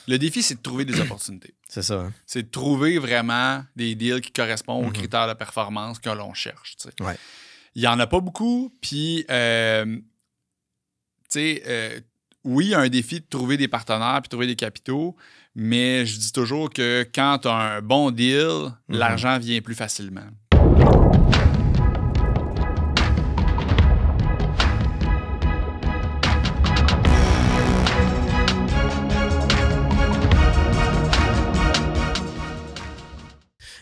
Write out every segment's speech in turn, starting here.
Le défi, c'est de trouver des opportunités. C'est ça. Hein? C'est de trouver vraiment des deals qui correspondent aux critères de performance que l'on cherche. Tu sais. Ouais. Il n'y en a pas beaucoup, puis, oui, il y a un défi de trouver des partenaires puis trouver des capitaux, mais je dis toujours que quand tu as un bon deal, l'argent vient plus facilement.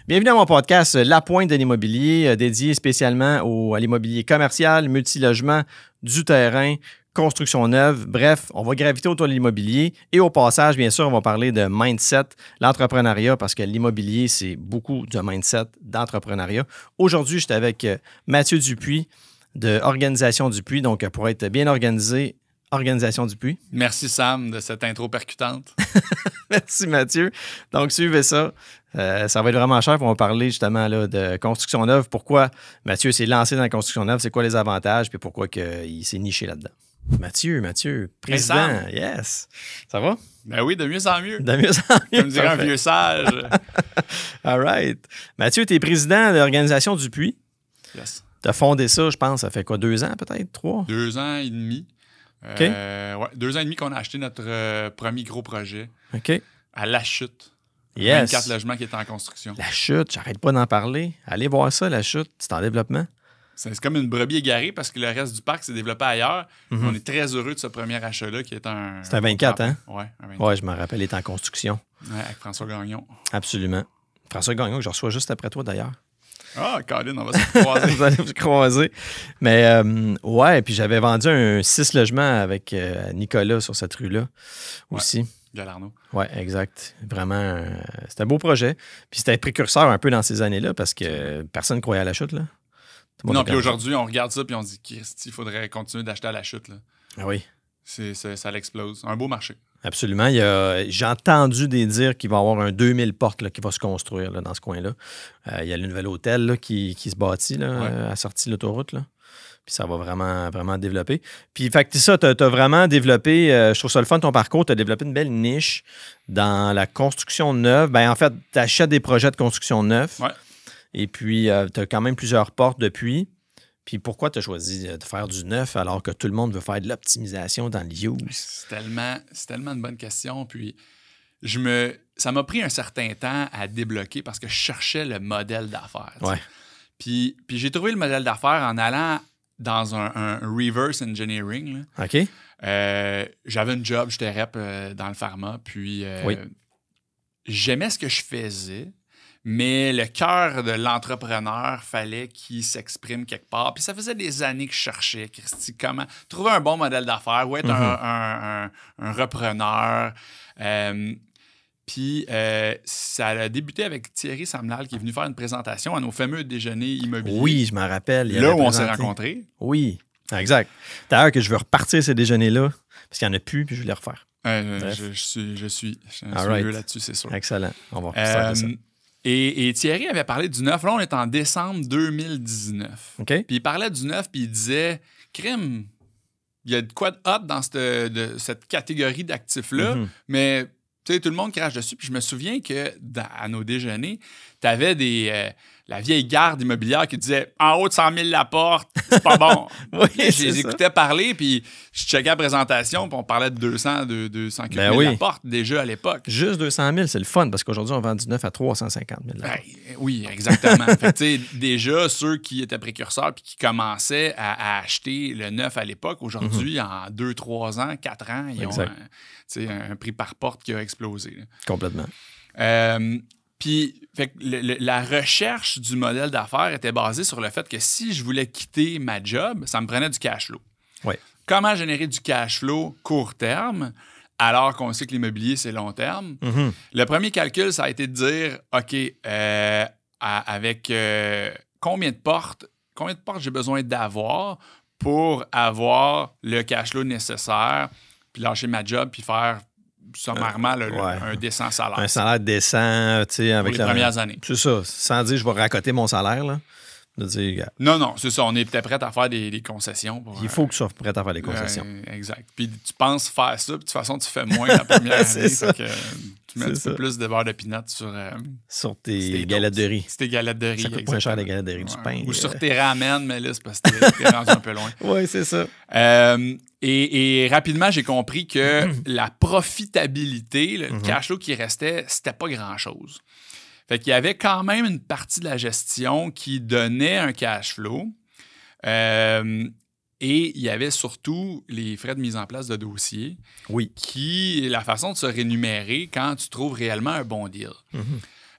Bienvenue à mon podcast La Pointe de l'immobilier, dédié spécialement à l'immobilier commercial, multilogement, du terrain, construction neuve. Bref, on va graviter autour de l'immobilier et au passage, bien sûr, on va parler de mindset, l'entrepreneuriat, parce que l'immobilier, c'est beaucoup de mindset, d'entrepreneuriat. Aujourd'hui, j'étais avec Mathieu Dupuis de Organisation Dupuis, donc pour être bien organisé, Organisation Dupuis. Merci Sam de cette intro percutante. Merci Mathieu. Donc, suivez ça. Ça va être vraiment cher. On va parler justement là, de construction neuve. Pourquoi Mathieu s'est lancé dans la construction neuve, c'est quoi les avantages, puis pourquoi il s'est niché là-dedans. Mathieu, président, hey yes. Ça va? Ben oui, de mieux en mieux. De mieux en mieux. Comme dirait un vieux sage. All right. Mathieu, tu es président de l'Organisation Dupuis. Yes. Tu as fondé ça, je pense, ça fait quoi, 2 ans peut-être? 3? 2 ans et demi. OK. Ouais, 2 ans et demi qu'on a acheté notre premier gros projet. OK. À La Chute. Yes. 24 logements qui étaient en construction. La Chute, j'arrête pas d'en parler. Allez voir ça, La Chute, c'est en développement. C'est comme une brebis égarée parce que le reste du parc s'est développé ailleurs. On est très heureux de ce premier achat-là qui est un... C'est un 24, hein? Ouais, un 24. Ouais, je me rappelle, il est en construction. Ouais, avec François Gagnon. Absolument. François Gagnon, que je reçois juste après toi d'ailleurs. Ah, Colin, on va se croiser. Vous allez vous croiser. Mais ouais, puis j'avais vendu un 6 logements avec Nicolas sur cette rue-là aussi. Ouais. Galarno. Oui, exact. Vraiment, c'était un beau projet. Puis c'était précurseur un peu dans ces années-là parce que personne ne croyait à La Chute, là. Non, puis aujourd'hui, on regarde ça puis on dit Christy, il faudrait continuer d'acheter à La Chute, là. Ah oui. Ça l'explose. Un beau marché. Absolument. J'ai entendu dire qu'il va y avoir un 2000 portes là, qui va se construire là, dans ce coin-là. Il y a le nouvel hôtel là, qui se bâtit là, à la sortie de l'autoroute, là. Puis ça va vraiment, vraiment développer. Puis, fait que ça, tu as vraiment développé, je trouve ça le fun, ton parcours, tu as développé une belle niche dans la construction neuve. Ben en fait, tu achètes des projets de construction neuve. Ouais. Et puis, tu as quand même plusieurs portes depuis. Puis, pourquoi tu as choisi de faire du neuf alors que tout le monde veut faire de l'optimisation dans le use? C'est tellement une bonne question. Puis, ça m'a pris un certain temps à débloquer parce que je cherchais le modèle d'affaires. Ouais. Puis j'ai trouvé le modèle d'affaires en allant dans un reverse engineering. Là. OK. J'avais une job, j'étais rep dans le pharma, puis j'aimais ce que je faisais, mais le cœur de l'entrepreneur fallait qu'il s'exprime quelque part. Puis ça faisait des années que je cherchais, Christy, comment trouver un bon modèle d'affaires, ou être un repreneur. Puis ça a débuté avec Thierry Samlal qui est venu faire une présentation à nos fameux déjeuners immobiliers. Oui, je m'en rappelle. Là où on s'est rencontrés. Oui, exact. D'ailleurs que je veux repartir ces déjeuners-là parce qu'il n'y en a plus puis je veux les refaire. Je suis heureux là-dessus, c'est sûr. Excellent. On va refaire ça. Et Thierry avait parlé du neuf. Là, on est en décembre 2019. OK. Puis il parlait du neuf puis il disait « Crime, il y a de quoi de hot dans cette catégorie d'actifs-là, mais... » Tu sais, tout le monde crache dessus. Puis je me souviens à nos déjeuners, tu avais la vieille garde immobilière qui disait « En haut de 100 000 la porte, c'est pas bon. » Oui, je les écoutais parler, puis je checkais la présentation, puis on parlait de 200 000 la porte déjà à l'époque. Juste 200 000, c'est le fun, parce qu'aujourd'hui, on vend du neuf à 350 000 la porte. Oui, exactement. Fait que, déjà, ceux qui étaient précurseurs puis qui commençaient à acheter le neuf à l'époque, aujourd'hui, en 2, 3 ans, 4 ans, ils ont un prix par porte qui a explosé. Là. Complètement. Puis, la recherche du modèle d'affaires était basée sur le fait que si je voulais quitter ma job, ça me prenait du cash flow. Oui. Comment générer du cash flow court terme alors qu'on sait que l'immobilier, c'est long terme? Le premier calcul, ça a été de dire, OK, avec combien de portes j'ai besoin d'avoir pour avoir le cash flow nécessaire, puis lâcher ma job, puis faire sommairement un décent salaire. Un salaire décent, tu sais, avec les premières années. C'est ça. Sans dire je vais raccoter mon salaire, là. De dire, Non, c'est ça. On est peut-être prêt à faire des concessions. Il faut que tu sois prêt à faire des concessions. Exact. Puis tu penses faire ça, puis de toute façon, tu fais moins la première année. Fait que tu mets un petit peu plus de beurre de pinot sur tes galettes de riz. Sur tes galettes de riz. Ça coûte moins cher les galettes de riz du pain. Ou sur tes ramen, mais là, c'est parce que t'es rendu un peu loin. Oui, c'est ça. Et rapidement, j'ai compris que la profitabilité, le cash flow qui restait, c'était pas grand-chose. Fait qu'il y avait quand même une partie de la gestion qui donnait un cash flow. Et il y avait surtout les frais de mise en place de dossier. Oui. Qui est la façon de se rémunérer quand tu trouves réellement un bon deal.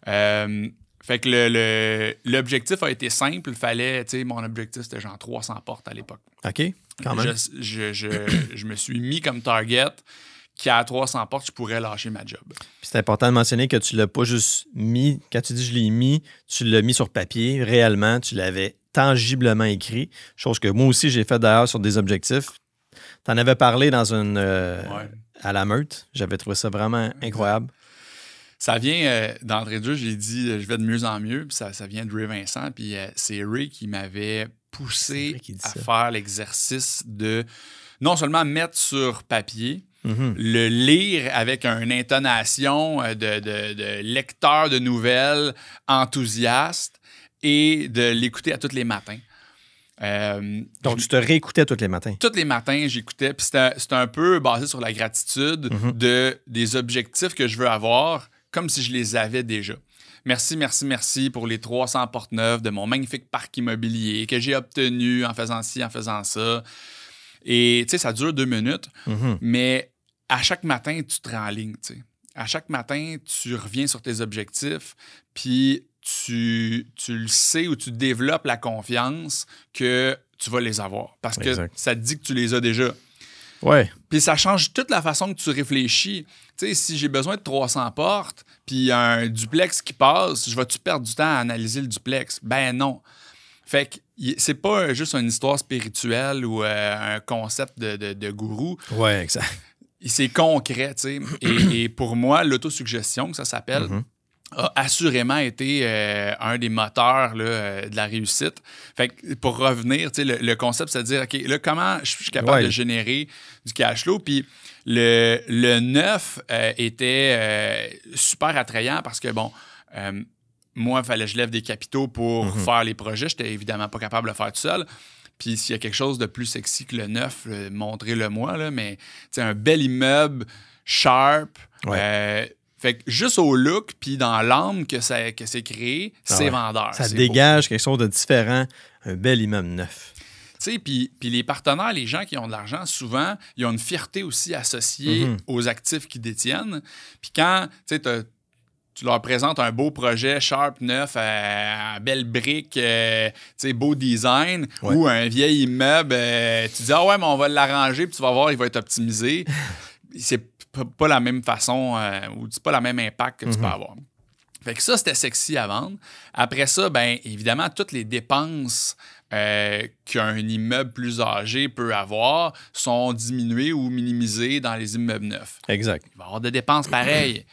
Fait que l'objectif a été simple. Il fallait, tu sais, mon objectif, c'était genre 300 portes à l'époque. OK, quand même. Je me suis mis comme target qu'à 300 portes, je pourrais lâcher ma job. Puis c'est important de mentionner que tu ne l'as pas juste mis. Quand tu dis je l'ai mis, tu l'as mis sur papier. Réellement, tu l'avais tangiblement écrit. Chose que moi aussi, j'ai fait d'ailleurs sur des objectifs. Tu en avais parlé dans une à la Meute. J'avais trouvé ça vraiment incroyable. Ça vient, d'entrée de jeu, j'ai dit je vais de mieux en mieux. Puis ça vient de Ray Vincent. Puis c'est Ray qui m'avait poussé à faire l'exercice de non seulement mettre sur papier, le lire avec une intonation de lecteur de nouvelles enthousiaste et de l'écouter à tous les matins. Donc, tu te réécoutais tous les matins? Tous les matins, j'écoutais. Puis c'était un peu basé sur la gratitude des objectifs que je veux avoir, comme si je les avais déjà. Merci pour les 300 portes neuves de mon magnifique parc immobilier que j'ai obtenu en faisant ci, en faisant ça. Et, tu sais, ça dure 2 minutes, mais à chaque matin, tu te rends en ligne, tu sais. À chaque matin, tu reviens sur tes objectifs, puis tu le sais ou tu développes la confiance que tu vas les avoir. Parce que ça te dit que tu les as déjà. Ouais. Puis ça change toute la façon que tu réfléchis. Tu sais, si j'ai besoin de 300 portes, puis un duplex qui passe, je vais-tu perdre du temps à analyser le duplex? Ben non. Fait que c'est pas juste une histoire spirituelle ou un concept de gourou. Ouais, exact. C'est concret, tu sais. Et pour moi, l'autosuggestion, que ça s'appelle, a assurément été un des moteurs là, de la réussite. Fait que pour revenir, tu sais, le concept, c'est de dire, OK, là, comment je suis capable de générer du cash flow? Puis le neuf était super attrayant parce que, bon, moi, il fallait que je lève des capitaux pour faire les projets. Je n'étais évidemment pas capable de le faire tout seul. Puis s'il y a quelque chose de plus sexy que le neuf, montrez-le-moi, là, mais un bel immeuble, sharp, fait que juste au look, puis dans l'âme que c'est créé, c'est vendeur. Ça dégage quelque chose de différent, un bel immeuble neuf. Tu sais, puis les partenaires, les gens qui ont de l'argent, souvent, ils ont une fierté aussi associée aux actifs qu'ils détiennent. Puis quand, tu sais, tu leur présentes un beau projet sharp, neuf, belle brique, beau design, ou un vieil immeuble, tu dis « Ah ouais, mais on va l'arranger, puis tu vas voir, il va être optimisé. » C'est pas la même façon, ou c'est pas le même impact que tu peux avoir. Fait que ça, c'était sexy à vendre. Après ça, bien évidemment, toutes les dépenses qu'un immeuble plus âgé peut avoir sont diminuées ou minimisées dans les immeubles neufs. Exact. Il va y avoir des dépenses pareilles.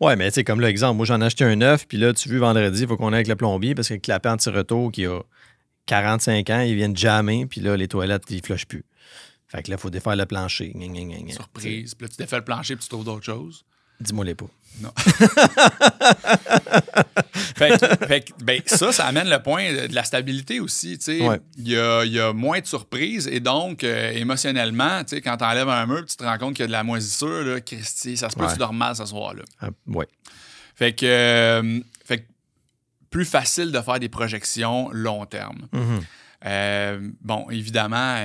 Oui, mais tu sais, comme l'exemple, moi j'en ai acheté un neuf, puis là, tu vois, vendredi, il faut qu'on aille avec le plombier parce que le clapet anti-retour qui a 45 ans, il vient de jammer, puis là, les toilettes, ils ne flushent plus. Fait que là, il faut défaire le plancher. Surprise. Puis là, tu défais le plancher, puis tu trouves d'autres choses. Dis-moi les pas. Non. Ça amène le point de la stabilité aussi. Il y a moins de surprises et donc, émotionnellement, quand tu enlèves un mur tu te rends compte qu'il y a de la moisissure, là, Christy, ça se peut que tu dors mal ce soir-là. Fait que plus facile de faire des projections long terme. Bon, évidemment,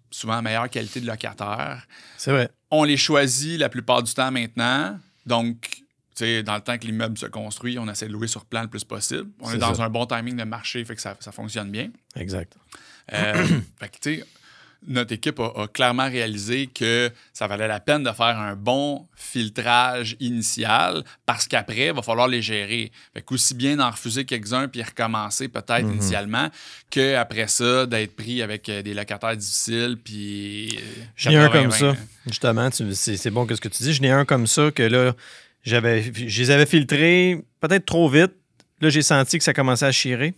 souvent meilleure qualité de locataire. C'est vrai. On les choisit la plupart du temps maintenant. Donc, dans le temps que l'immeuble se construit, on essaie de louer sur plan le plus possible. On est dans un bon timing de marché, fait que ça fonctionne bien. Exact. Fait que, notre équipe a clairement réalisé que ça valait la peine de faire un bon filtrage initial parce qu'après, il va falloir les gérer. Fait qu'aussi bien d'en refuser quelques-uns puis recommencer peut-être initialement qu'après ça, d'être pris avec des locataires difficiles. Puis j'en ai un comme ça, justement. C'est bon que ce que tu dis. J'en ai un comme ça que là, je les avais filtrés peut-être trop vite. Là, j'ai senti que ça commençait à chirer.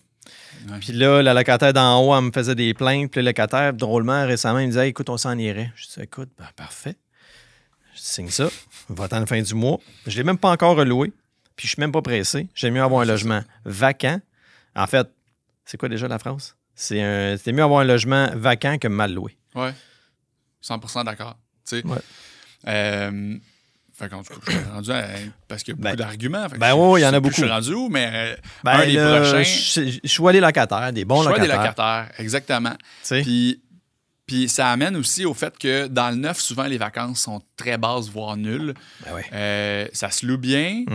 Ouais. Puis là, la locataire d'en haut, elle me faisait des plaintes. Puis le locataire, drôlement, récemment, il me disait, écoute, on s'en irait. Je dis, écoute, ben, parfait. Je signe ça. Va-t'en la fin du mois. Je ne l'ai même pas encore reloué. Puis je suis même pas pressé. J'aime mieux avoir un logement vacant. En fait, c'est quoi déjà la phrase? C'était mieux avoir un logement vacant que mal loué. Oui, 100% d'accord. Tu sais, Ouais. fait qu'en tout cas, je suis rendu parce qu'il y a beaucoup d'arguments. Fait que oui, il y en a sais plus beaucoup. Je suis rendu où, mais Ben, des prochains. Je suis allé locataire, des bons Choix locataires. des locataires, exactement. Tu sais. Puis ça amène aussi au fait que dans le neuf, souvent, les vacances sont très basses, voire nulles. Ben ouais. Ça se loue bien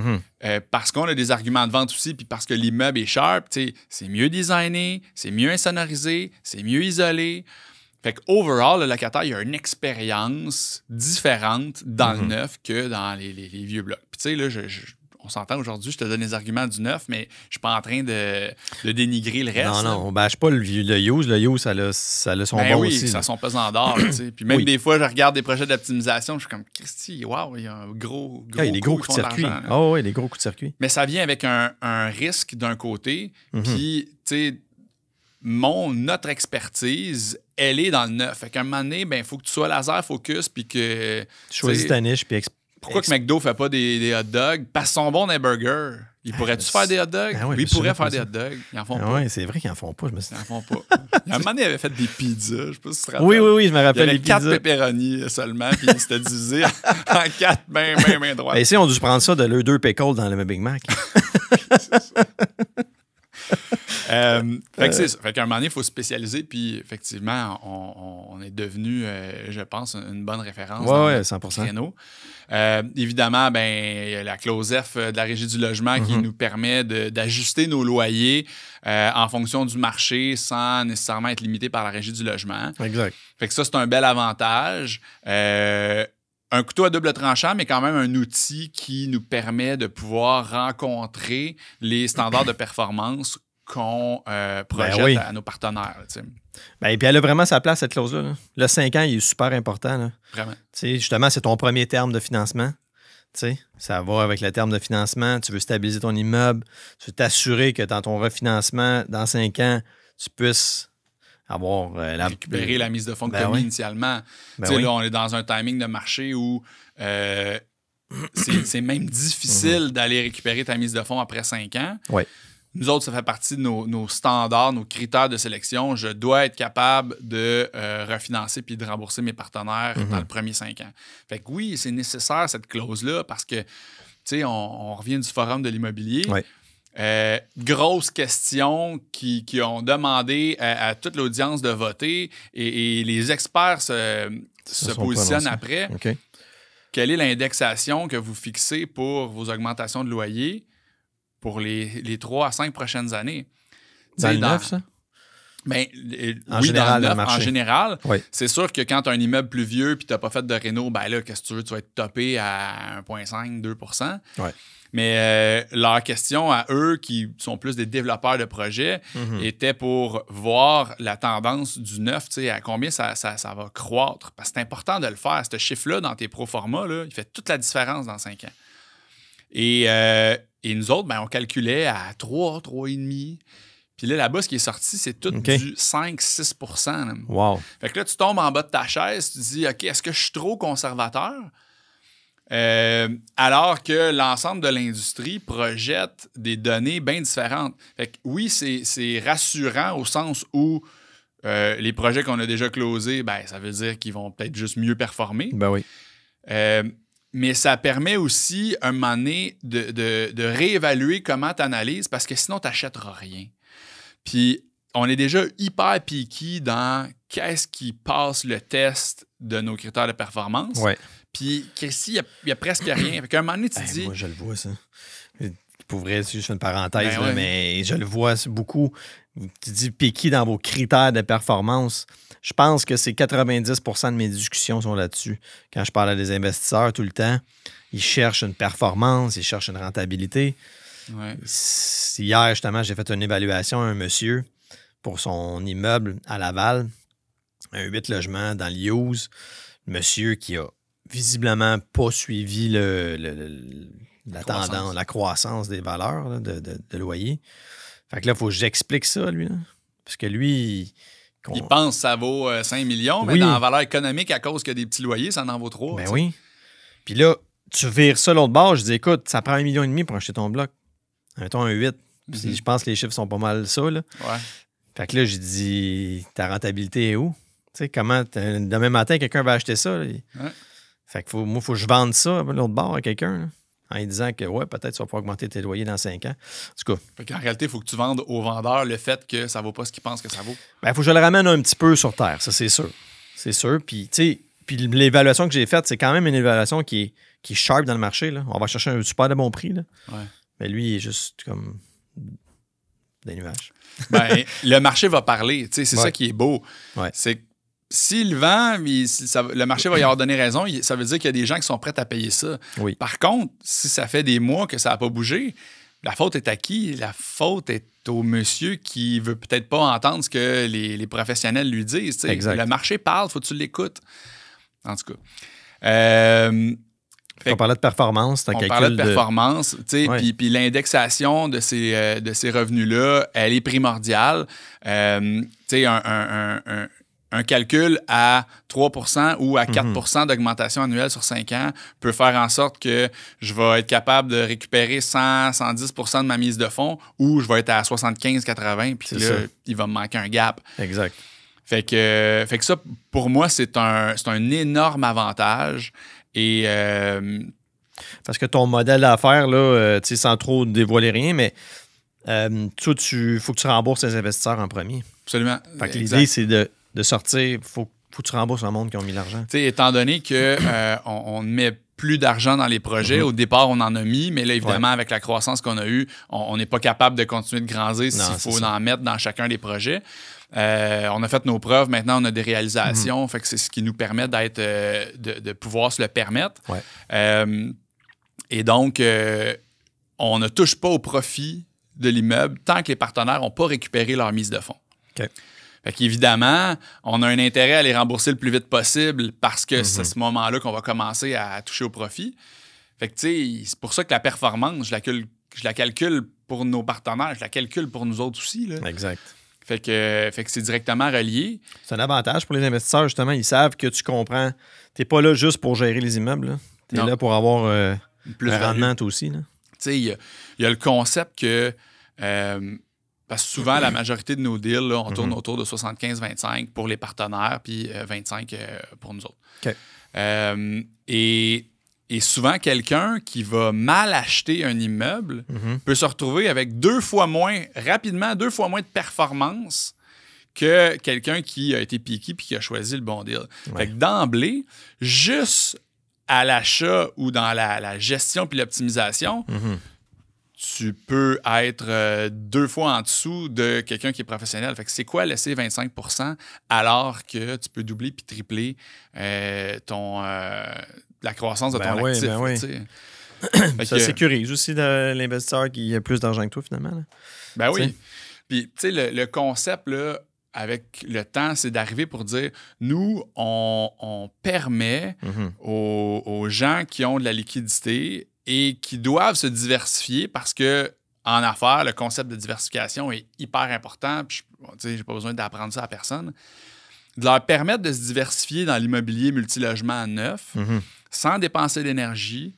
parce qu'on a des arguments de vente aussi, puis parce que l'immeuble est sharp. C'est mieux designé, c'est mieux insonorisé, c'est mieux isolé. Fait que overall, le locataire, il y a une expérience différente dans le neuf que dans les vieux blocs. Puis tu sais, là, on s'entend aujourd'hui, je te donne les arguments du neuf, mais je suis pas en train de dénigrer le reste. Non, ben, je suis pas le use. Le use, ça a son ben bon oui, aussi. ça a son pesant d'or. Puis même des fois, je regarde des projets d'optimisation, je suis comme, Christy, wow, il y a un gros il y a des gros coups de circuit. Oui, des gros coups de circuit. Mais ça vient avec un risque d'un côté, puis, tu sais, notre expertise, elle est dans le neuf. Fait qu'à un moment donné, il faut que tu sois laser focus, puis que... Choisis ta niche, puis pourquoi que McDo fait pas des hot dogs? Parce qu'ils sont bons dans les burgers. Ils pourraient-tu faire des hot dogs? Ah oui, ils pourraient faire des hot dogs. Ils en font pas. Oui, c'est vrai qu'ils en font pas. Ils en font pas. Il y a un moment donné, ils avaient fait des pizzas. Je sais pas si tu te rappelles. Oui, je me rappelle. Il y avait les pizzas. 4 pepperoni seulement, puis ils s'étaient divisés en 4 main droite. Ben, ici, on a dû prendre ça de leurs 2 pickles dans le Big Mac. Fait que c'est ça. Fait qu'à un moment donné, il faut se spécialiser, puis effectivement, on est devenu, je pense, une bonne référence dans le 100%. créneau. Évidemment, il y a la clause F de la Régie du logement qui nous permet d'ajuster nos loyers en fonction du marché sans nécessairement être limité par la Régie du logement. Exact. Fait que ça, c'est un bel avantage. Un couteau à double tranchant, mais quand même un outil qui nous permet de pouvoir rencontrer les standards de performance qu'on projette à nos partenaires. Ben, et puis elle a vraiment sa place, cette clause-là. Là. Le 5 ans, il est super important. Là. Vraiment. Justement, c'est ton premier terme de financement. Ça va avec le terme de financement. Tu veux stabiliser ton immeuble. Tu veux t'assurer que dans ton refinancement, dans 5 ans, tu puisses avoir récupérer la mise de fonds que tu as mis initialement. Là, on est dans un timing de marché où c'est même difficile d'aller récupérer ta mise de fonds après 5 ans. Ouais. Nous autres, ça fait partie de nos standards, nos critères de sélection. Je dois être capable de refinancer puis de rembourser mes partenaires dans le premier 5 ans. Fait que oui, c'est nécessaire, cette clause-là, parce que, tu sais, on revient du Forum de l'immobilier. Ouais. Grosses questions qui ont demandé à toute l'audience de voter et les experts se positionnent après. Okay. Quelle est l'indexation que vous fixez pour vos augmentations de loyer pour les 3 à 5 prochaines années? Dans le neuf, ça? En général, dans le neuf, en général. Oui. C'est sûr que quand tu as un immeuble plus vieux et tu n'as pas fait de réno, là, qu'est-ce que tu veux? Tu vas être topé à 1,5, 2 %. Ouais. Mais leur question à eux, qui sont plus des développeurs de projets, était pour voir la tendance du neuf, à combien ça va croître. Parce que c'est important de le faire. Ce chiffre-là, dans tes proformas, là, il fait toute la différence dans 5 ans. Et nous autres, on calculait à 3, 3,5. Puis là-bas, ce qui est sorti, c'est tout du 5-6 %. Là. Wow. Fait que là, tu tombes en bas de ta chaise, tu te dis, OK, est-ce que je suis trop conservateur? Alors que l'ensemble de l'industrie projette des données bien différentes. Fait que oui, c'est rassurant au sens où les projets qu'on a déjà closés, ça veut dire qu'ils vont peut-être juste mieux performer. Ben oui. Mais ça permet aussi, un moment donné, de réévaluer comment tu analyses, parce que sinon, tu n'achèteras rien. Puis, on est déjà hyper picky dans qu'est-ce qui passe le test de nos critères de performance. Ouais. Puis, qu'ici, il n'y a presque rien. Fait qu'à un moment donné, tu te dis... Moi, je le vois, ça. Pour vrai, je fais une parenthèse, ouais. mais je le vois beaucoup. Tu dis piqué dans vos critères de performance. Je pense que c'est 90 % de mes discussions sont là-dessus. Quand je parle à des investisseurs tout le temps, ils cherchent une performance, ils cherchent une rentabilité. Ouais. Hier, justement, j'ai fait une évaluation à un monsieur pour son immeuble à Laval, un 8 logements dans l'Use. Monsieur qui a visiblement pas suivi la tendance, la croissance des valeurs là, de loyer. Fait que là, il faut que j'explique ça, lui. Là. Parce que lui... Il pense que ça vaut 5 millions, mais dans la valeur économique, à cause qu'il y a des petits loyers, ça en vaut 3. Ben oui. Puis là, tu vires ça l'autre bord, je dis, écoute, ça prend 1,5 million pour acheter ton bloc. Mettons un 8. Puis je pense que les chiffres sont pas mal ça, là. Ouais. Fait que là, j'ai dit, ta rentabilité est où? Tu sais, comment, demain matin, quelqu'un va acheter ça? Ouais. Fait que il faut que je vende ça l'autre bord à quelqu'un, là, en lui disant que, ouais, peut-être tu vas pouvoir augmenter tes loyers dans 5 ans. En tout cas. Fait qu'en réalité, il faut que tu vendes au vendeur le fait que ça vaut pas ce qu'il pense que ça vaut. Ben, il faut que je le ramène un petit peu sur terre, ça, c'est sûr. C'est sûr. Puis, tu sais, l'évaluation que j'ai faite, c'est quand même une évaluation qui est sharp dans le marché, là. On va chercher un super de bon prix, là. Ouais. Mais lui, il est juste comme des nuages. Ben, le marché va parler. C'est ça qui est beau. Ouais. C'est que s'il vend, le marché va y avoir donné raison, ça veut dire qu'il y a des gens qui sont prêts à payer ça. Oui. Par contre, si ça fait des mois que ça n'a pas bougé, la faute est à qui? La faute est au monsieur qui veut peut-être pas entendre ce que les professionnels lui disent. Exact. Le marché parle, il faut que tu l'écoutes. En tout cas. On parlait de performance. On parlait de performance, puis l'indexation de ces revenus-là, elle est primordiale. Un calcul à 3 ou à 4 d'augmentation annuelle sur 5 ans peut faire en sorte que je vais être capable de récupérer 110 de ma mise de fonds ou je vais être à 75-80, puis là, il va me manquer un gap. Exact. Fait que ça, pour moi, c'est un énorme avantage. Et parce que ton modèle d'affaires, là, sans trop dévoiler rien, mais toi, il faut que tu rembourses tes investisseurs en premier. Absolument. Fait que l'idée, c'est de sortir, il faut que tu rembourses le monde qui ont mis l'argent. Étant donné qu'on ne met plus d'argent dans les projets, au départ, on en a mis, mais là, évidemment, avec la croissance qu'on a eue, on n'est pas capable de continuer de grandir s'il faut en mettre dans chacun des projets. On a fait nos preuves, maintenant on a des réalisations, fait que c'est ce qui nous permet de pouvoir se le permettre. Ouais. Et donc, on ne touche pas au profit de l'immeuble tant que les partenaires n'ont pas récupéré leur mise de fonds. OK. Fait qu'évidemment, on a un intérêt à les rembourser le plus vite possible parce que c'est à ce moment-là qu'on va commencer à toucher au profit. Fait que, tu sais, c'est pour ça que la performance, je la calcule pour nos partenaires, je la calcule pour nous autres aussi, là. Exact. Fait que c'est directement relié. C'est un avantage pour les investisseurs, justement. Ils savent que tu comprends. Tu n'es pas là juste pour gérer les immeubles. Tu es là pour avoir un rendement, toi aussi. Tu sais, il y a le concept que... parce que souvent, la majorité de nos deals, là, on tourne autour de 75-25 pour les partenaires, puis 25 pour nous autres. Okay. Et souvent, quelqu'un qui va mal acheter un immeuble peut se retrouver avec 2 fois moins de performance que quelqu'un qui a été piqué puis qui a choisi le bon deal. Ouais. Fait que d'emblée, juste à l'achat ou dans la gestion puis l'optimisation, tu peux être 2 fois en dessous de quelqu'un qui est professionnel. Fait que c'est quoi laisser 25 % alors que tu peux doubler puis tripler la croissance de ton actif? Ben oui. Ça sécurise aussi l'investisseur qui a plus d'argent que toi, finalement. Là. Ben oui. Puis, tu sais, le concept, là, avec le temps, c'est d'arriver pour dire, nous, on permet aux gens qui ont de la liquidité et qui doivent se diversifier parce que en affaires, le concept de diversification est hyper important. Puis, je n'ai pas besoin d'apprendre ça à personne. De leur permettre de se diversifier dans l'immobilier multilogement neuf sans dépenser d'énergie,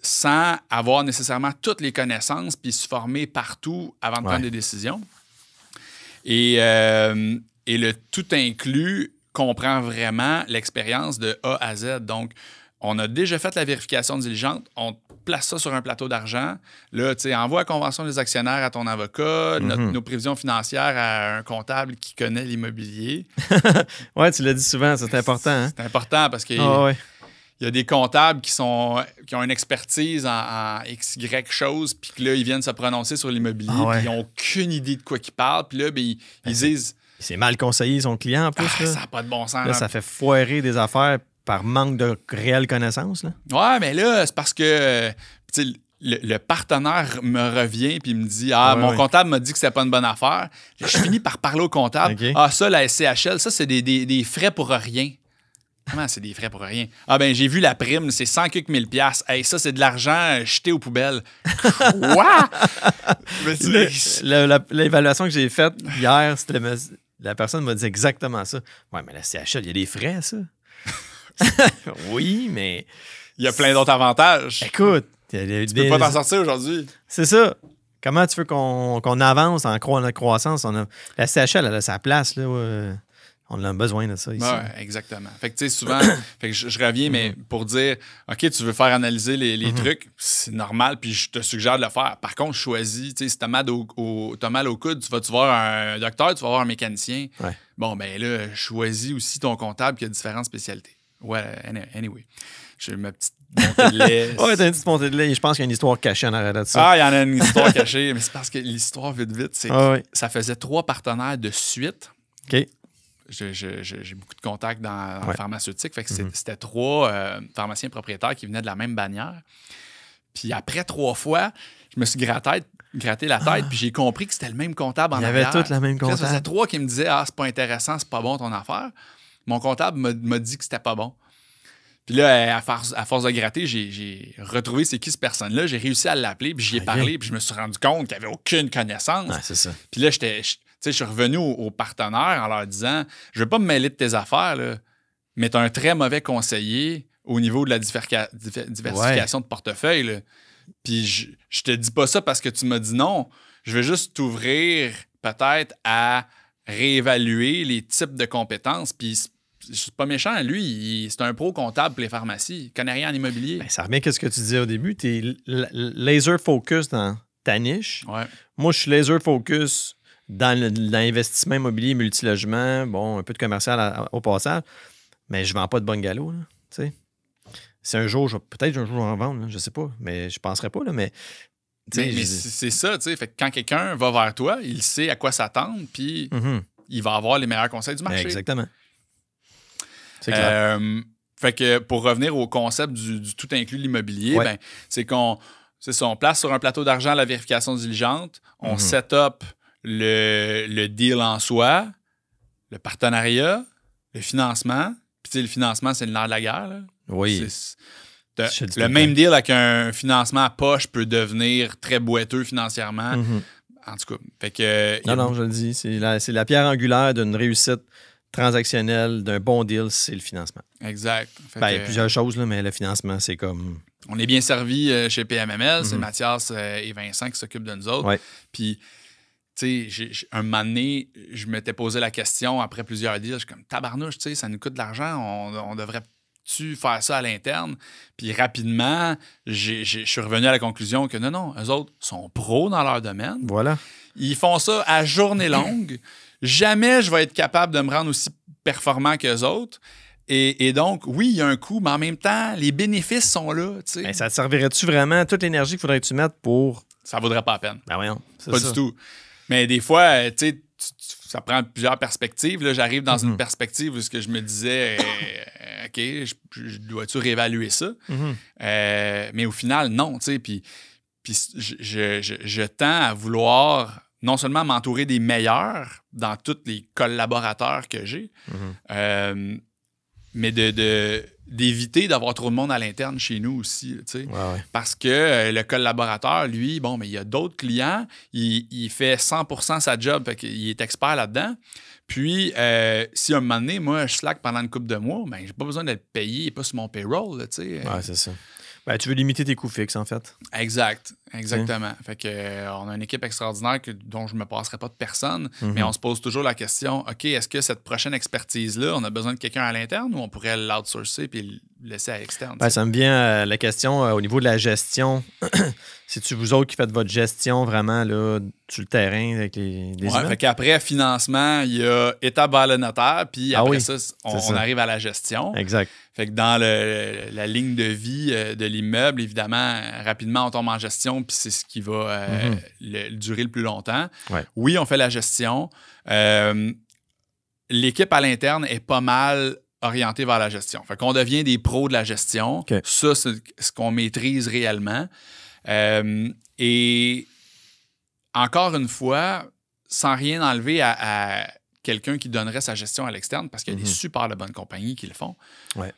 sans avoir nécessairement toutes les connaissances puis se former partout avant de prendre des décisions. Et le tout inclus comprend vraiment l'expérience de A à Z. Donc, on a déjà fait la vérification diligente, on place ça sur un plateau d'argent. Là, tu sais, envoie la convention des actionnaires à ton avocat, nos prévisions financières à un comptable qui connaît l'immobilier. Oui, tu l'as dit souvent, c'est important. Hein? C'est important parce qu'il y a des comptables qui ont une expertise en XY choses, puis que là, ils viennent se prononcer sur l'immobilier, puis ils n'ont aucune idée de quoi ils parlent, puis là, ils disent... C'est mal conseillé son client, en plus. Ça n'a pas de bon sens. Là, ça fait foirer des affaires par manque de réelle connaissance. Ouais, mais là, c'est parce que le partenaire me revient puis me dit mon comptable m'a dit que c'était pas une bonne affaire. Là, je finis par parler au comptable. Ça, la SCHL, ça, c'est des frais pour rien. Comment c'est des frais pour rien? Ah ben j'ai vu la prime, c'est 100 quelques mille piastres. Hey, ça, c'est de l'argent jeté aux poubelles. Quoi? L'évaluation que j'ai faite hier, c'était la personne m'a dit exactement ça. Ouais, mais la CHL, il y a des frais, ça. Oui, mais... Il y a plein d'autres avantages. Écoute, tu peux pas t'en sortir aujourd'hui. C'est ça. Comment tu veux qu'on avance en croissance? La CHL, elle a sa place, là. On a besoin de ça ici. Oui, exactement. Fait que, tu sais, souvent, fait que je reviens, mais pour dire, OK, tu veux faire analyser les trucs, c'est normal, puis je te suggère de le faire. Par contre, choisis, tu sais, si t'as mal au coude, tu vas voir un docteur, tu vas voir un mécanicien. Ouais. Bon, ben là, choisis aussi ton comptable qui a différentes spécialités. Ouais, anyway. J'ai ma petite montée de lait. Ouais, t'as une petite montée de lait. Je pense qu'il y a une histoire cachée en arrière de ça. Ah, il y en a une histoire cachée, mais c'est parce que l'histoire, vite, c'est que ouais. ça faisait 3 partenaires de suite. OK. J'ai beaucoup de contacts dans la pharmaceutique. Fait que c'était 3 pharmaciens propriétaires qui venaient de la même bannière. Puis après 3 fois, je me suis gratté la tête, puis j'ai compris que c'était le même comptable en arrière. Il y avait tous la même comptable. Ça faisait 3 qui me disaient « Ah, c'est pas intéressant, c'est pas bon ton affaire. » Mon comptable m'a dit que c'était pas bon. Puis là, à force de gratter, j'ai retrouvé c'est qui cette personne-là. J'ai réussi à l'appeler, puis j'y ai parlé, puis je me suis rendu compte qu'il n'y avait aucune connaissance. Ouais, c'est ça. Puis là, je suis revenu aux partenaires en leur disant « Je veux pas me mêler de tes affaires, là, mais tu as un très mauvais conseiller au niveau de la diversification de portefeuille. Là. Puis je te dis pas ça parce que tu m'as dit non. Je vais juste t'ouvrir peut-être à réévaluer les types de compétences. Puis c'est pas méchant. Lui, c'est un pro comptable pour les pharmacies. Il connaît rien en immobilier. Ben, ça revient à ce que tu disais au début. Tu es laser focus dans ta niche. Ouais. Moi, je suis laser focus dans l'investissement immobilier multilogement. Bon, un peu de commercial au passage. Mais je ne vends pas de bungalow. Là, si un jour, peut-être un jour, je vais en vendre. Là, je ne sais pas. Mais je ne penserais pas. Là, mais c'est ça. Fait que quand quelqu'un va vers toi, il sait à quoi s'attendre. Puis il va avoir les meilleurs conseils du marché. Exactement. C'est clair. Fait que pour revenir au concept du tout inclus de l'immobilier, ben, c'est qu'on place sur un plateau d'argent la vérification diligente, on set up le deal en soi, le partenariat, le financement. Puis le financement, c'est le nerf de la guerre. Là. Oui. Le même deal avec un financement à poche peut devenir très boiteux financièrement. En tout cas, fait que... Non, je le dis, c'est la pierre angulaire d'une réussite transactionnelle, d'un bon deal, c'est le financement. Exact. Il y a plusieurs choses, là, mais le financement, c'est comme... On est bien servi chez PMML. C'est Mathias et Vincent qui s'occupent de nous autres. Ouais. Puis, tu sais, un moment donné, je m'étais posé la question après plusieurs deals. Je suis comme, tabarnouche, tu sais, ça nous coûte de l'argent. On devrait-tu faire ça à l'interne? Puis rapidement, je suis revenu à la conclusion que non, eux autres sont pros dans leur domaine. Voilà. Ils font ça à journée longue. Jamais je vais être capable de me rendre aussi performant qu'eux autres. Et donc, oui, il y a un coût, mais en même temps, les bénéfices sont là. Ben, ça te servirait-tu vraiment toute l'énergie qu'il faudrait que tu mettes pour... Ça vaudrait pas la peine. Ben voyons, pas du tout. Mais des fois, tu sais, ça prend plusieurs perspectives. Là, j'arrive dans une perspective où je me disais, OK, je dois-tu réévaluer ça? Mais au final, non. Puis je tends à vouloir non seulement m'entourer des meilleurs dans tous les collaborateurs que j'ai, mais d'éviter d'avoir trop de monde à l'interne chez nous aussi. Parce que le collaborateur, lui, bon, mais il y a d'autres clients, il fait 100% sa job, fait qu'il est expert là-dedans. Puis, si un moment donné, moi, je slack pendant une couple de mois, ben, j'ai pas besoin d'être payé, pas sur mon payroll. Là, c'est ça. Ben, tu veux limiter tes coûts fixes, en fait. Exactement. Fait que, on a une équipe extraordinaire dont je ne me passerai pas de personne, mais on se pose toujours la question, OK, est-ce que cette prochaine expertise-là, on a besoin de quelqu'un à l'interne ou on pourrait l'outsourcer et le laisser à l'externe? Ben, ça me vient la question au niveau de la gestion. C'est-tu vous autres qui faites votre gestion vraiment là, sur le terrain avec les immeubles? Fait qu'après financement, il y a étape vers le notaire, puis après ça, on arrive à la gestion. Exact. Fait que dans la ligne de vie de l'immeuble, évidemment, rapidement, on tombe en gestion, puis c'est ce qui va durer le plus longtemps. Ouais. Oui, on fait la gestion. L'équipe à l'interne est pas mal orientée vers la gestion. Fait qu'on devient des pros de la gestion. Okay. Ça, c'est ce qu'on maîtrise réellement. Et encore une fois, sans rien enlever à quelqu'un qui donnerait sa gestion à l'externe parce qu'il y a des super de bonnes compagnies qui le font. Ouais.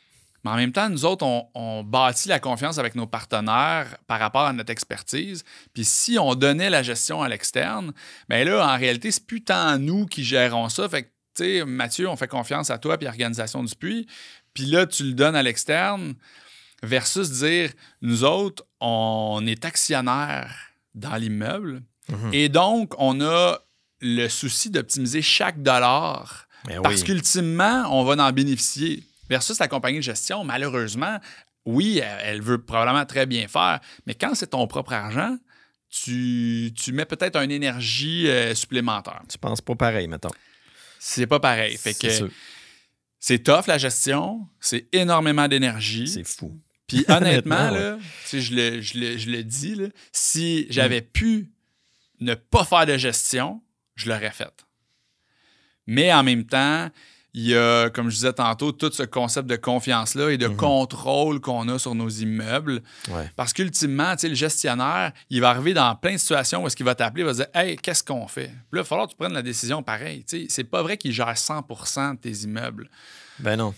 Mais en même temps, nous autres, on bâtit la confiance avec nos partenaires par rapport à notre expertise. Puis si on donnait la gestion à l'externe, bien là, en réalité, c'est plus tant nous qui gérons ça. Fait que, tu sais, Mathieu, on fait confiance à toi puis à l'Organisation du Puy. Puis là, tu le donnes à l'externe versus dire, nous autres, on est actionnaires dans l'immeuble. Et donc, on a le souci d'optimiser chaque dollar parce qu'ultimement, on va en bénéficier. Versus la compagnie de gestion, malheureusement, oui, elle veut probablement très bien faire, mais quand c'est ton propre argent, tu mets peut-être une énergie supplémentaire. Tu penses pas pareil, mettons. C'est pas pareil. Fait que c'est tough, la gestion. C'est énormément d'énergie. C'est fou. Puis honnêtement, là, je le dis, là, si j'avais pu ne pas faire de gestion, je l'aurais faite. Mais en même temps, il y a, comme je disais tantôt, tout ce concept de confiance-là et de contrôle qu'on a sur nos immeubles. Ouais. Parce qu'ultimement, le gestionnaire, il va arriver dans plein de situations où est-ce qu'il va t'appeler, il va dire « Hey, qu'est-ce qu'on fait? » Puis là, il va falloir que tu prennes la décision pareil. C'est pas vrai qu'il gère 100% de tes immeubles. Ben non.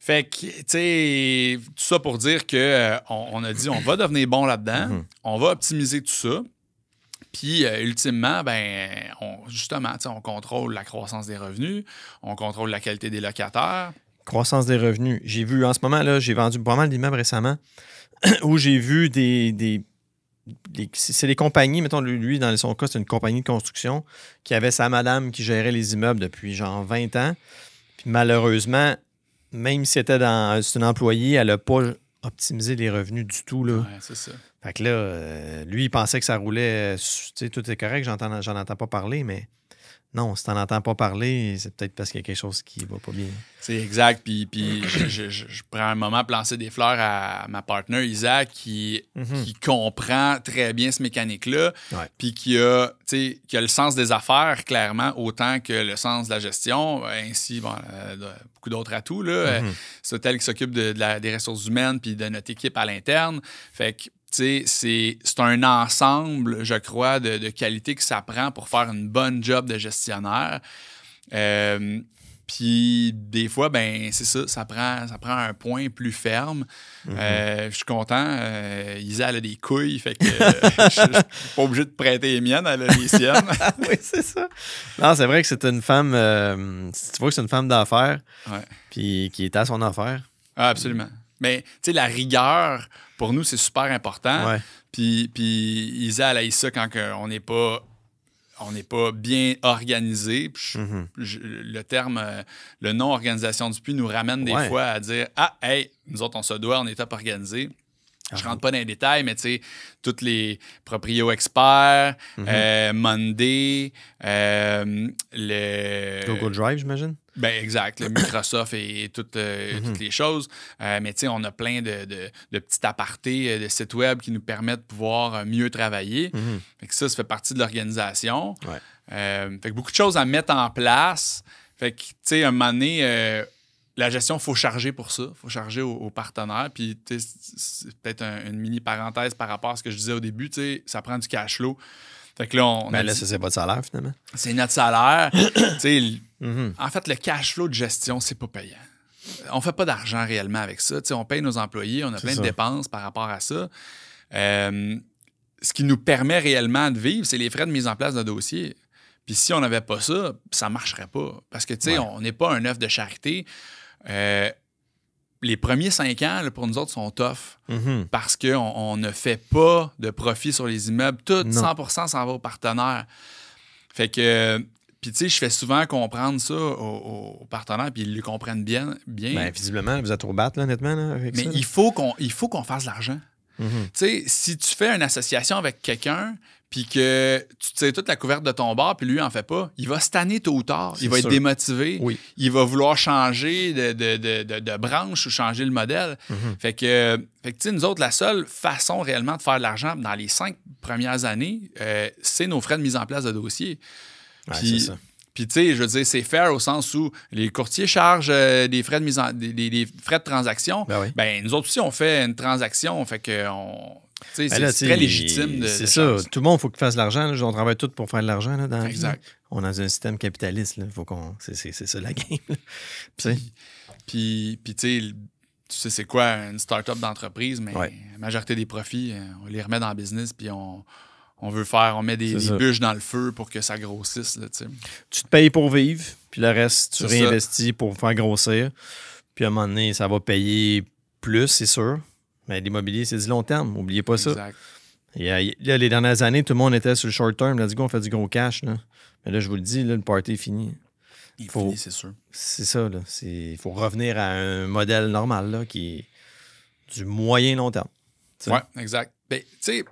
Fait que, tu sais, tout ça pour dire qu'on a dit on va devenir bon là-dedans, on va optimiser tout ça. Puis, ultimement, justement, on contrôle la croissance des revenus, on contrôle la qualité des locataires. Croissance des revenus. J'ai vu, en ce moment, là, j'ai vendu pas mal d'immeubles récemment où j'ai vu c'est des compagnies, mettons, lui, dans son cas, c'est une compagnie de construction qui avait sa madame qui gérait les immeubles depuis genre 20 ans. Puis, malheureusement, même si c'est une employée, elle n'a pas optimisé les revenus du tout, là. Ouais, c'est ça. Fait que là, lui, il pensait que ça roulait, tu sais, tout est correct, j'en entends pas parler, mais non, si t'en entends pas parler, c'est peut-être parce qu'il y a quelque chose qui va pas bien. C'est exact. Puis je prends un moment pour lancer des fleurs à ma partenaire Isaac qui comprend très bien ce mécanique-là, puis qui a le sens des affaires, clairement, autant que le sens de la gestion, ainsi, beaucoup d'autres atouts. Là. C'est elle qui s'occupe des ressources humaines puis de notre équipe à l'interne. Fait que c'est un ensemble, je crois, de qualités que ça prend pour faire une bonne job de gestionnaire. Puis des fois, c'est ça prend un point plus ferme. Je suis content. Isa, elle a des couilles, fait que je suis pas obligé de prêter les miennes, elle a les siennes. Oui, c'est ça. Non, c'est vrai que c'est une femme, tu vois que c'est une femme d'affaires, puis qui est à son affaire. Ah, absolument. Mais tu sais, la rigueur, pour nous, c'est super important. Ouais. Puis Isa, elle a eu ça quand on n'est pas bien organisé. Le terme, le nom organisation du puits nous ramène des fois à dire « Ah, hey, nous autres, on se doit, on est top organisé. » Je rentre pas dans les détails, mais tu sais, tous les proprio experts, Monday, le... Google Drive, j'imagine? Ben exact, le Microsoft et toutes les choses. Mais tu sais, on a plein de petits apartés de sites web qui nous permettent de pouvoir mieux travailler. Fait que ça fait partie de l'organisation. Fait que beaucoup de choses à mettre en place. Fait que, tu sais, un moment donné, la gestion, il faut charger pour ça. Il faut charger aux partenaires. Puis, c'est peut-être une mini parenthèse par rapport à ce que je disais au début. Tu sais, ça prend du cash flow. Fait que là, c'est votre salaire, finalement. C'est notre salaire. En fait, le cash flow de gestion, c'est pas payant. On fait pas d'argent réellement avec ça. On paye nos employés, on a plein de dépenses par rapport à ça. Ce qui nous permet réellement de vivre, c'est les frais de mise en place de dossier. Puis si on n'avait pas ça, ça marcherait pas. Parce que, tu sais, on n'est pas un œuf de charité. Les premiers 5 ans, là, pour nous autres, sont tough parce qu'on ne fait pas de profit sur les immeubles. Tout, 100% s'en va aux partenaires. Fait que, puis tu sais, je fais souvent comprendre ça aux partenaires, puis ils le comprennent bien. Ben, visiblement, vous êtes au bat, là, honnêtement. Là, avec mais ça, il faut qu'on fasse de l'argent. Tu sais, si tu fais une association avec quelqu'un, puis que tu tires toute la couverte de ton bar, puis lui, il en fait pas, il va se tanner tôt ou tard. Il va être démotivé. Oui. Il va vouloir changer de branche ou changer le modèle. Fait que tu sais, nous autres, la seule façon réellement de faire de l'argent dans les 5 premières années, c'est nos frais de mise en place de dossier. C'est ça. Puis, tu sais, je veux dire, c'est fair au sens où les courtiers chargent des frais de des frais de transaction. Ben oui. Ben, nous autres aussi, on fait une transaction. Fait que Tu sais, Ben là, c'est très légitime. C'est ça. Tout le monde, il faut qu'il fasse de l'argent. Là. On travaille tous pour faire de l'argent là, dans la vie. Exact. On est dans un système capitaliste. Là. Faut qu'on... c'est ça la game. Puis tu sais, tu sais c'est quoi une start-up d'entreprise, mais la majorité des profits, on les remet dans le business, puis on met des bûches dans le feu pour que ça grossisse. Là, tu te payes pour vivre, puis le reste, tu réinvestis pour faire grossir. Puis à un moment donné, ça va payer plus, c'est sûr. Mais l'immobilier, c'est du long terme. N'oubliez pas ça. Exact. Et là, les dernières années, tout le monde était sur le short term. Là, on fait du gros cash. Là. Mais là, je vous le dis, là, le party est fini. Il est fini, c'est sûr. C'est ça. Il faut revenir à un modèle normal là, qui est du moyen-long terme. Oui, exact. Ben, tu sais,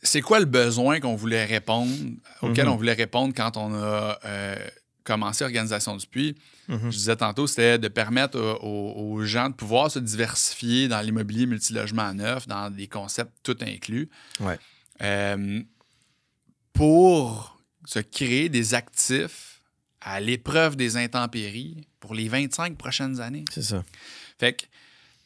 c'est quoi le besoin qu'on voulait répondre, auquel on voulait répondre quand on a commencé Organisation du Puits? Je disais tantôt, c'était de permettre aux gens de pouvoir se diversifier dans l'immobilier multilogement neuf, dans des concepts tout inclus, pour se créer des actifs à l'épreuve des intempéries pour les 25 prochaines années. C'est ça. Fait que, tu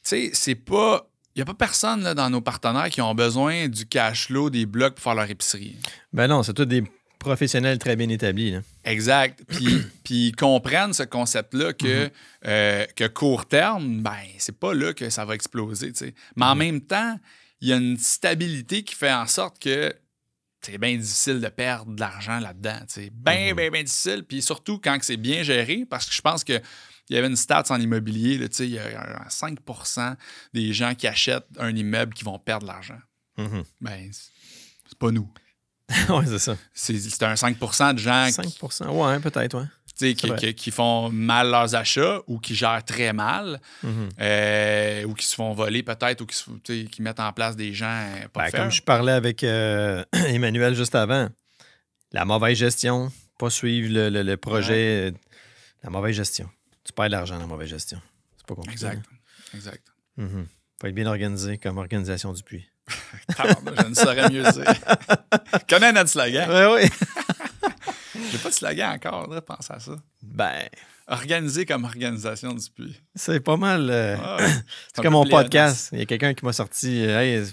sais, c'est pas... Il n'y a pas personne là, dans nos partenaires qui ont besoin du cash flow des blocs pour faire leur épicerie. Ben non, c'est tous des professionnels très bien établis. Là. Exact. Puis ils comprennent ce concept-là que court terme, ben c'est pas là que ça va exploser. T'sais. Mais en même temps, il y a une stabilité qui fait en sorte que c'est bien difficile de perdre de l'argent là-dedans. Bien difficile. Puis surtout quand c'est bien géré, parce que je pense que il y avait une stat en immobilier, là, il y a 5 % des gens qui achètent un immeuble qui vont perdre de l'argent. Ben, c'est pas nous. Oui, c'est ça. C'est un 5 % de gens 5 oui, peut-être, oui. Qui font mal leurs achats ou qui gèrent très mal ou qui se font voler peut-être ou qui mettent en place des gens pas comme je parlais avec Emmanuel juste avant, la mauvaise gestion, pas suivre le projet, la mauvaise gestion. Tu perds de l'argent dans la mauvaise gestion. C'est pas compliqué. Exact. Faut être bien organisé comme Organisation du Puits. Je ne saurais mieux dire. Connais notre slogan. Oui. J'ai pas de slogan encore, là, pense à ça. Ben. Organisé comme Organisation du Puits. C'est pas mal. C'est comme mon podcast. Il y a quelqu'un qui m'a sorti hey,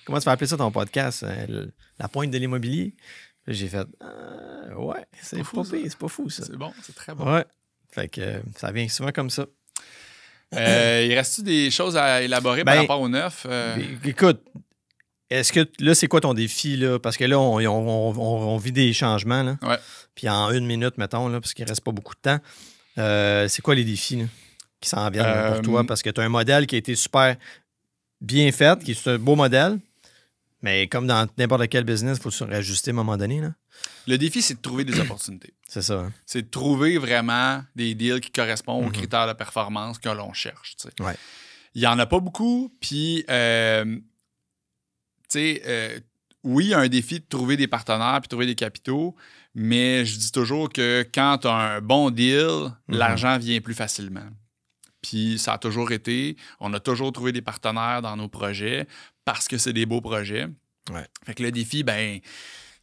comment tu vas appeler ça ton podcast? La pointe de l'immobilier. J'ai fait ouais, c'est pas pire, c'est pas fou ça. C'est bon, c'est très bon. Ouais. Fait que ça vient souvent comme ça. Il reste-tu des choses à élaborer par rapport au neuf? Écoute, est-ce que là, c'est quoi ton défi? Là? Parce que là, on vit des changements. Là. Ouais. Puis en 1 minute, mettons, là, parce qu'il ne reste pas beaucoup de temps, c'est quoi les défis là, qui s'en viennent là, pour toi? Parce que tu as un modèle qui a été super bien fait, qui est un beau modèle, mais comme dans n'importe quel business, il faut se réajuster à un moment donné. Là. Le défi, c'est de trouver des opportunités. C'est ça. Hein? C'est de trouver vraiment des deals qui correspondent aux critères de performance que l'on cherche. Ouais. Il n'y en a pas beaucoup, puis... oui, il y a un défi de trouver des partenaires puis trouver des capitaux, mais je dis toujours que quand tu as un bon deal, l'argent vient plus facilement. Puis ça a toujours été, on a toujours trouvé des partenaires dans nos projets parce que c'est des beaux projets. Ouais. Fait que le défi, ben,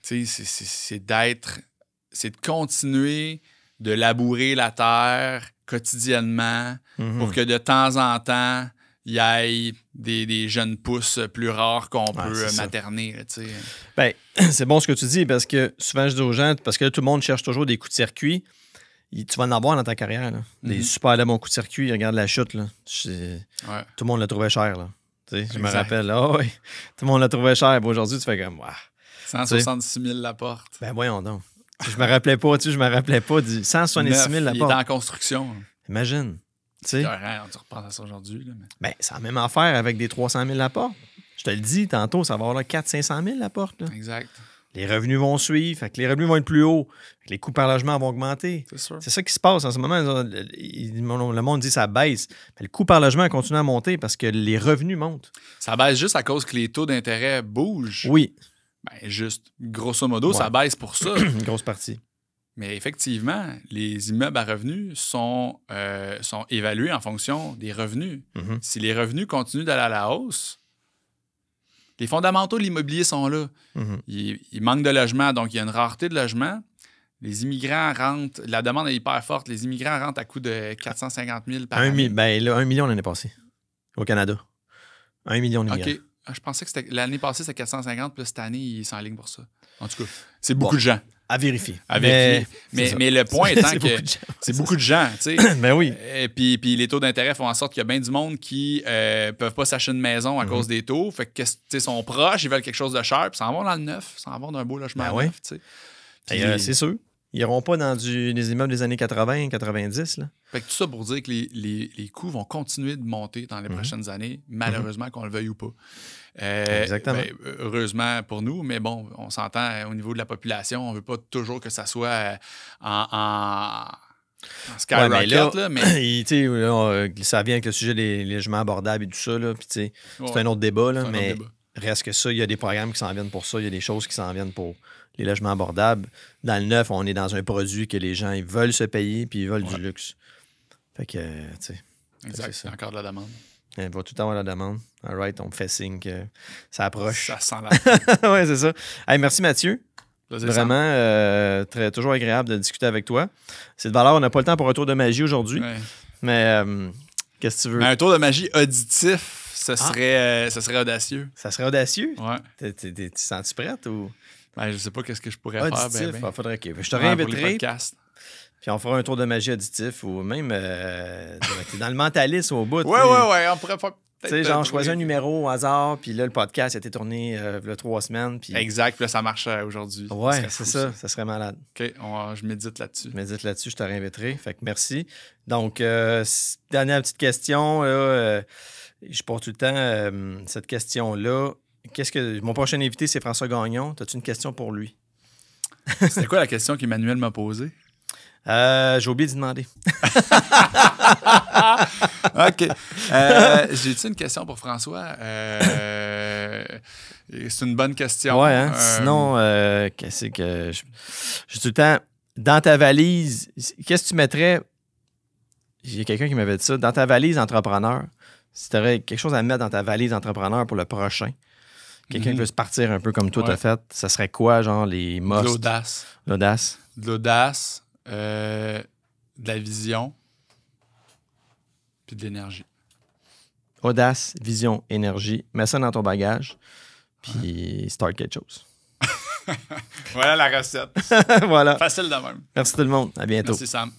c'est de continuer de labourer la terre quotidiennement pour que de temps en temps, il y ait des jeunes pousses plus rares qu'on peut materner. Ben, c'est bon ce que tu dis, parce que souvent je dis aux gens, parce que là, tout le monde cherche toujours des coups de circuit. Tu vas en avoir dans ta carrière. Là. Des super bons coups de circuit. Regarde la chute. Là. Tout le monde l'a trouvé cher. Là. Je me rappelle. Tout le monde l'a trouvé cher. Aujourd'hui, tu fais comme... 166 000 la porte. Ben voyons donc. Je me rappelais pas du 166 000 la porte. Il est en construction. Imagine. Tu repenses à ça aujourd'hui. Ben, c'est la même affaire avec des 300 000 la porte. Je te le dis, tantôt, ça va avoir 400-500 000 la porte. Là. Exact. Les revenus vont suivre, fait que les revenus vont être plus hauts, fait que les coûts par logement vont augmenter. C'est sûr. C'est ça qui se passe en ce moment. Le monde dit que ça baisse. Mais le coût par logement continue à monter parce que les revenus montent. Ça baisse juste à cause que les taux d'intérêt bougent. Oui. Ben, juste, grosso modo, ça baisse pour ça. Une grosse partie. Mais effectivement, les immeubles à revenus sont évalués en fonction des revenus. Si les revenus continuent d'aller à la hausse, les fondamentaux de l'immobilier sont là. Il manque de logements, donc il y a une rareté de logements. Les immigrants rentrent, la demande est hyper forte. Les immigrants rentrent à coût de 450 000 par année. Ben là, 1 million l'année passée, au Canada. 1 million d'immigrants. OK. Je pensais que l'année passée, c'était 450, puis cette année, il s'enligne pour ça. En tout cas, c'est beaucoup de gens. À vérifier. Mais le point étant que c'est beaucoup de gens, tu sais. Ben oui. Et puis les taux d'intérêt font en sorte qu'il y a bien du monde qui peuvent pas s'acheter une maison à cause des taux. Fait que, tu sais, sont proches, ils veulent quelque chose de cher, puis s'en vont dans le neuf, s'en vont d'un beau logement neuf, tu sais. Puis, c'est sûr. Ils n'iront pas dans des immeubles des années 80, 90. Là. Fait que tout ça pour dire que les coûts vont continuer de monter dans les prochaines années, malheureusement, qu'on le veuille ou pas. Exactement. Heureusement pour nous, mais bon, on s'entend au niveau de la population, on ne veut pas toujours que ça soit en skyrocket. Ça vient avec le sujet des logements abordables et tout ça. Là, puis, c'est un autre débat, là, mais reste que ça, il y a des programmes qui s'en viennent pour ça, il y a des choses qui s'en viennent pour les logements abordables. Dans le neuf, on est dans un produit que les gens ils veulent se payer puis ils veulent du luxe. Fait que, tu sais. Exact, c'est encore de la demande. Il va tout le temps avoir la demande. All right, on me fait signe que ça approche. Ça sent la... Oui, c'est ça. Hey, merci Mathieu. Plaisir, vraiment, toujours agréable de discuter avec toi. C'est de valeur, on n'a pas le temps pour un tour de magie aujourd'hui. Ouais. Mais qu'est-ce que tu veux? Mais un tour de magie auditif, ce serait audacieux. Ça serait audacieux? Ouais. Tu sens-tu prête ou... Ben, je sais pas qu'est-ce que je pourrais auditif, faire. Ben. Faudrait que... Je te réinviterai. Puis on fera un tour de magie auditif ou même t'es dans le mentalisme au bout. Ouais, on pourrait faire. Tu sais, genre, choisis un numéro au hasard, puis là, le podcast a été tourné il y a 3 semaines. Puis... Exact, puis là, ça marche aujourd'hui. Ouais, c'est ça. Ça serait malade. OK, je médite là-dessus. Je te réinviterai. Fait que merci. Donc, dernière petite question. Là, je pose tout le temps cette question-là. Mon prochain invité, c'est François Gagnon. As-tu une question pour lui? C'était quoi la question qu'Emmanuel m'a posée? J'ai oublié d'y demander. OK. J'ai-tu une question pour François? C'est une bonne question. Ouais, hein? Sinon, qu'est-ce que... J'ai tout le temps... Dans ta valise, qu'est-ce que tu mettrais... Il y a quelqu'un qui m'avait dit ça. Dans ta valise entrepreneur, si tu aurais quelque chose à mettre dans ta valise entrepreneur pour le prochain, quelqu'un qui veut se partir un peu comme toi t'as fait, ça serait quoi, genre, les must? De l'audace. L'audace. De l'audace. De la vision puis de l'énergie. Audace, vision, énergie. Mets ça dans ton bagage puis start quelque chose. Voilà la recette. Voilà. Facile de même. Merci tout le monde. À bientôt. Merci Sam.